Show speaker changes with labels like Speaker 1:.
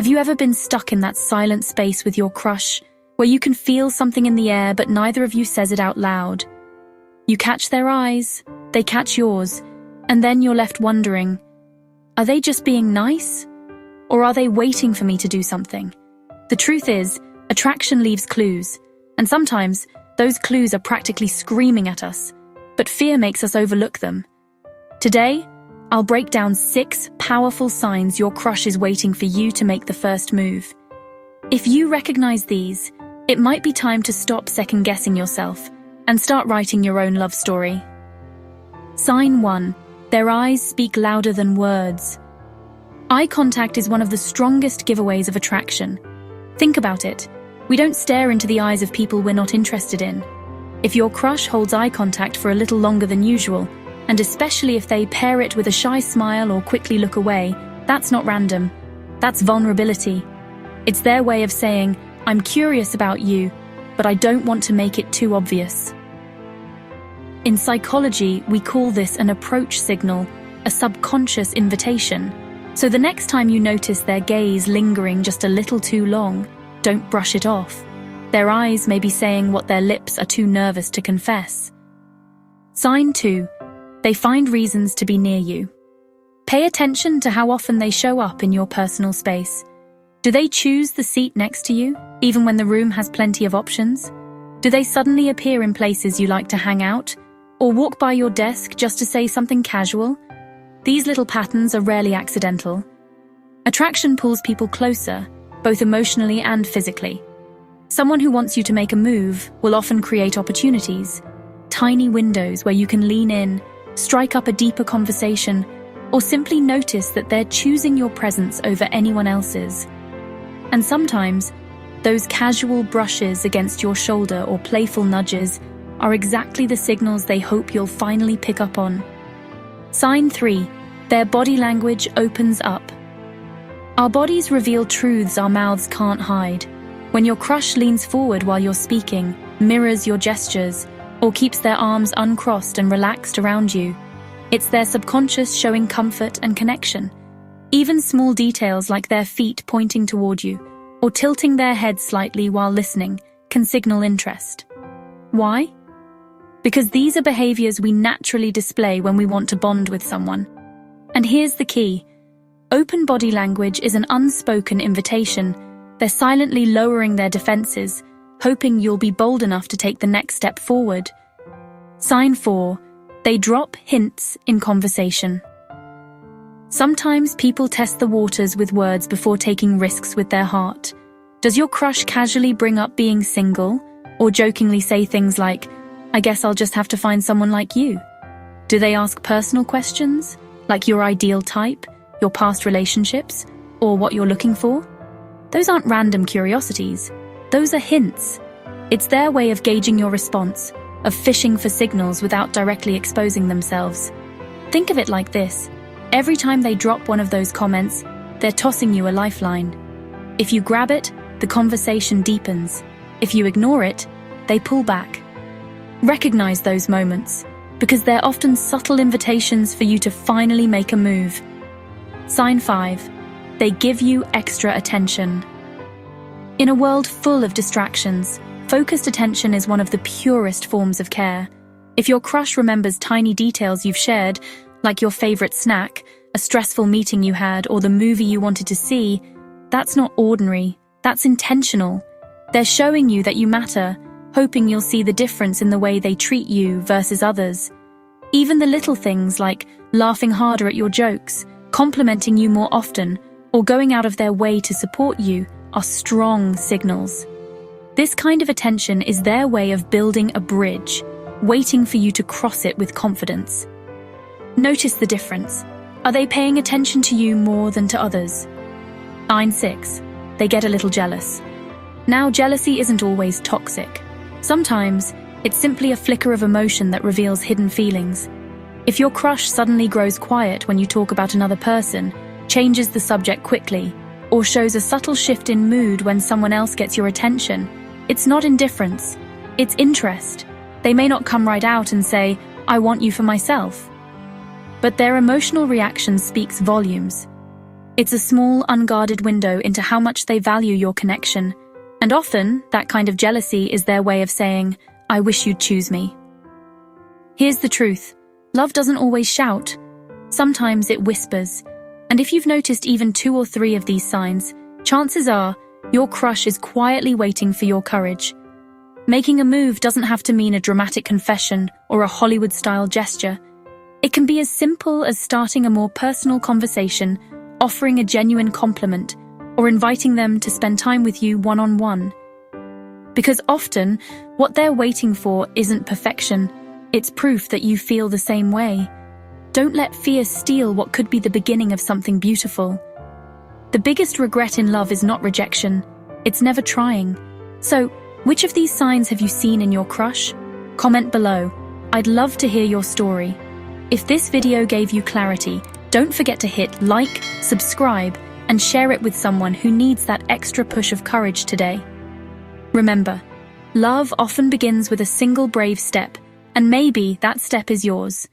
Speaker 1: Have you ever been stuck in that silent space with your crush, where you can feel something in the air but neither of you says it out loud? You catch their eyes, they catch yours, and then you're left wondering, are they just being nice? Or are they waiting for me to do something? The truth is, attraction leaves clues, and sometimes those clues are practically screaming at us, but fear makes us overlook them. Today, I'll break down 6 powerful signs your crush is waiting for you to make the first move. If you recognize these, it might be time to stop second-guessing yourself and start writing your own love story. Sign 1. Their eyes speak louder than words. Eye contact is one of the strongest giveaways of attraction. Think about it. We don't stare into the eyes of people we're not interested in. If your crush holds eye contact for a little longer than usual, and especially if they pair it with a shy smile or quickly look away, that's not random. That's vulnerability. It's their way of saying, I'm curious about you, but I don't want to make it too obvious. In psychology, we call this an approach signal, a subconscious invitation. So the next time you notice their gaze lingering just a little too long, don't brush it off. Their eyes may be saying what their lips are too nervous to confess. Sign 2. They find reasons to be near you. Pay attention to how often they show up in your personal space. Do they choose the seat next to you, even when the room has plenty of options? Do they suddenly appear in places you like to hang out, or walk by your desk just to say something casual? These little patterns are rarely accidental. Attraction pulls people closer, both emotionally and physically. Someone who wants you to make a move will often create opportunities, tiny windows where you can lean in, strike up a deeper conversation, or simply notice that they're choosing your presence over anyone else's. And sometimes, those casual brushes against your shoulder or playful nudges are exactly the signals they hope you'll finally pick up on. Sign 3. Their body language opens up. Our bodies reveal truths our mouths can't hide. When your crush leans forward while you're speaking, mirrors your gestures, or keeps their arms uncrossed and relaxed around you, it's their subconscious showing comfort and connection. Even small details like their feet pointing toward you, or tilting their head slightly while listening, can signal interest. Why? Because these are behaviors we naturally display when we want to bond with someone. And here's the key. Open body language is an unspoken invitation. They're silently lowering their defenses, hoping you'll be bold enough to take the next step forward. Sign 4. They drop hints in conversation. Sometimes people test the waters with words before taking risks with their heart. Does your crush casually bring up being single, or jokingly say things like, I guess I'll just have to find someone like you? Do they ask personal questions, like your ideal type, your past relationships, or what you're looking for? Those aren't random curiosities. Those are hints. It's their way of gauging your response, of fishing for signals without directly exposing themselves. Think of it like this. Every time they drop one of those comments, they're tossing you a lifeline. If you grab it, the conversation deepens. If you ignore it, they pull back. Recognize those moments, because they're often subtle invitations for you to finally make a move. Sign 5. They give you extra attention. In a world full of distractions, focused attention is one of the purest forms of care. If your crush remembers tiny details you've shared, like your favorite snack, a stressful meeting you had, or the movie you wanted to see, that's not ordinary, that's intentional. They're showing you that you matter, hoping you'll see the difference in the way they treat you versus others. Even the little things like laughing harder at your jokes, complimenting you more often, or going out of their way to support you are strong signals. This kind of attention is their way of building a bridge, waiting for you to cross it with confidence. Notice the difference. Are they paying attention to you more than to others? Sign 6. They get a little jealous. Now, jealousy isn't always toxic. Sometimes, it's simply a flicker of emotion that reveals hidden feelings. If your crush suddenly grows quiet when you talk about another person, changes the subject quickly, or shows a subtle shift in mood when someone else gets your attention, it's not indifference, it's interest. They may not come right out and say, I want you for myself. But their emotional reaction speaks volumes. It's a small, unguarded window into how much they value your connection. And often, that kind of jealousy is their way of saying, "I wish you'd choose me." Here's the truth. Love doesn't always shout. Sometimes it whispers. And if you've noticed even 2 or 3 of these signs, chances are your crush is quietly waiting for your courage. Making a move doesn't have to mean a dramatic confession or a Hollywood-style gesture. It can be as simple as starting a more personal conversation, offering a genuine compliment, or inviting them to spend time with you one-on-one. Because often, what they're waiting for isn't perfection. It's proof that you feel the same way. Don't let fear steal what could be the beginning of something beautiful. The biggest regret in love is not rejection. It's never trying. So, which of these signs have you seen in your crush? Comment below. I'd love to hear your story. If this video gave you clarity, don't forget to hit like, subscribe, and share it with someone who needs that extra push of courage today. Remember, love often begins with a single brave step, and maybe that step is yours.